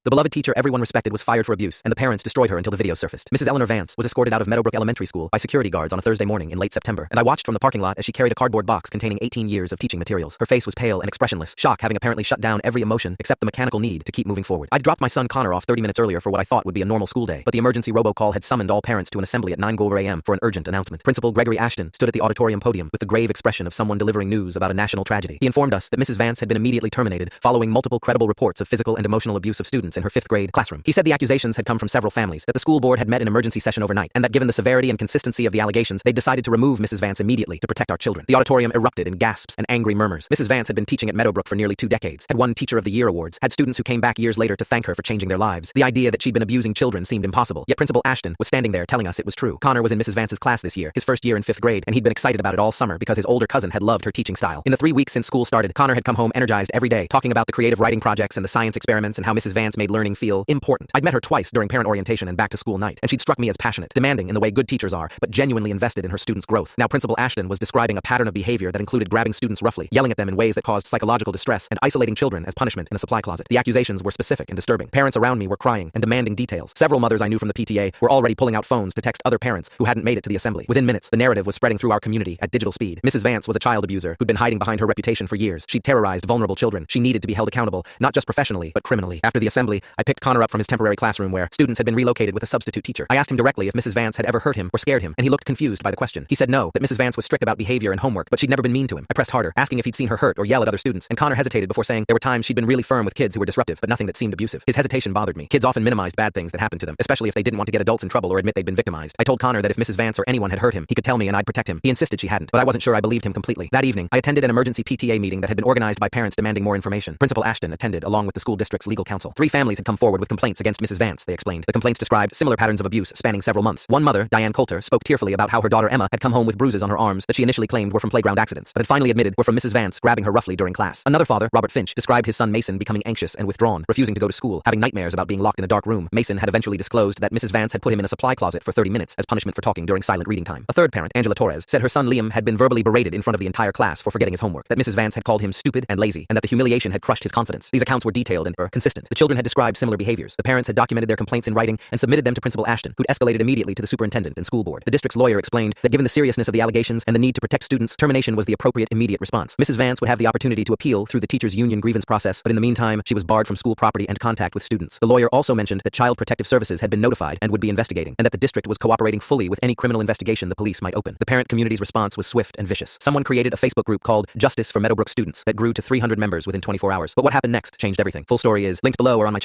The beloved teacher everyone respected was fired for abuse, and the parents destroyed her until the video surfaced. Mrs. Eleanor Vance was escorted out of Meadowbrook Elementary School by security guards on a Thursday morning in late September, and I watched from the parking lot as she carried a cardboard box containing 18 years of teaching materials. Her face was pale and expressionless, shock having apparently shut down every emotion except the mechanical need to keep moving forward. I'd dropped my son Connor off 30 minutes earlier for what I thought would be a normal school day, but the emergency robocall had summoned all parents to an assembly at 9 a.m. for an urgent announcement. Principal Gregory Ashton stood at the auditorium podium with the grave expression of someone delivering news about a national tragedy. He informed us that Mrs. Vance had been immediately terminated following multiple credible reports of physical and emotional abuse of students in her 5th grade classroom. He said the accusations had come from several families, that the school board had met in emergency session overnight, and that given the severity and consistency of the allegations, they decided to remove Mrs. Vance immediately to protect our children. The auditorium erupted in gasps and angry murmurs. Mrs. Vance had been teaching at Meadowbrook for nearly 2 decades, had won Teacher of the Year awards, had students who came back years later to thank her for changing their lives. The idea that she'd been abusing children seemed impossible, yet Principal Ashton was standing there telling us it was true. Connor was in Mrs. Vance's class this year, his first year in 5th grade, and he'd been excited about it all summer because his older cousin had loved her teaching style. In the 3 weeks since school started, Connor had come home energized every day, talking about the creative writing projects and the science experiments and how Mrs. Vance made learning feel important. I'd met her twice during parent orientation and back-to-school night, and she'd struck me as passionate, demanding in the way good teachers are, but genuinely invested in her students' growth. Now Principal Ashton was describing a pattern of behavior that included grabbing students roughly, yelling at them in ways that caused psychological distress, and isolating children as punishment in a supply closet. The accusations were specific and disturbing. Parents around me were crying and demanding details. Several mothers I knew from the PTA were already pulling out phones to text other parents who hadn't made it to the assembly. Within minutes, the narrative was spreading through our community at digital speed. Mrs. Vance was a child abuser who'd been hiding behind her reputation for years. She'd terrorized vulnerable children. She needed to be held accountable, not just professionally, but criminally. After the assembly, I picked Connor up from his temporary classroom where students had been relocated with a substitute teacher. I asked him directly if Mrs. Vance had ever hurt him or scared him, and he looked confused by the question. He said no, that Mrs. Vance was strict about behavior and homework, but she'd never been mean to him. I pressed harder, asking if he'd seen her hurt or yell at other students, and Connor hesitated before saying there were times she'd been really firm with kids who were disruptive, but nothing that seemed abusive. His hesitation bothered me. Kids often minimized bad things that happened to them, especially if they didn't want to get adults in trouble or admit they'd been victimized. I told Connor that if Mrs. Vance or anyone had hurt him, he could tell me and I'd protect him. He insisted she hadn't, but I wasn't sure I believed him completely. That evening, I attended an emergency PTA meeting that had been organized by parents demanding more information. Principal Ashton attended along with the school district's legal counsel. 3 families had come forward with complaints against Mrs. Vance, they explained. The complaints described similar patterns of abuse spanning several months. One mother, Diane Coulter, spoke tearfully about how her daughter Emma had come home with bruises on her arms that she initially claimed were from playground accidents, but had finally admitted were from Mrs. Vance grabbing her roughly during class. Another father, Robert Finch, described his son Mason becoming anxious and withdrawn, refusing to go to school, having nightmares about being locked in a dark room. Mason had eventually disclosed that Mrs. Vance had put him in a supply closet for 30 minutes as punishment for talking during silent reading time. A third parent, Angela Torres, said her son Liam had been verbally berated in front of the entire class for forgetting his homework, that Mrs. Vance had called him stupid and lazy, and that the humiliation had crushed his confidence. These accounts were detailed and consistent. The children had described similar behaviors. The parents had documented their complaints in writing and submitted them to Principal Ashton, who'd escalated immediately to the superintendent and school board. The district's lawyer explained that given the seriousness of the allegations and the need to protect students, termination was the appropriate immediate response. Mrs. Vance would have the opportunity to appeal through the teachers' union grievance process, but in the meantime, she was barred from school property and contact with students. The lawyer also mentioned that Child Protective Services had been notified and would be investigating, and that the district was cooperating fully with any criminal investigation the police might open. The parent community's response was swift and vicious. Someone created a Facebook group called Justice for Meadowbrook Students that grew to 300 members within 24 hours. But what happened next changed everything. Full story is linked below or on my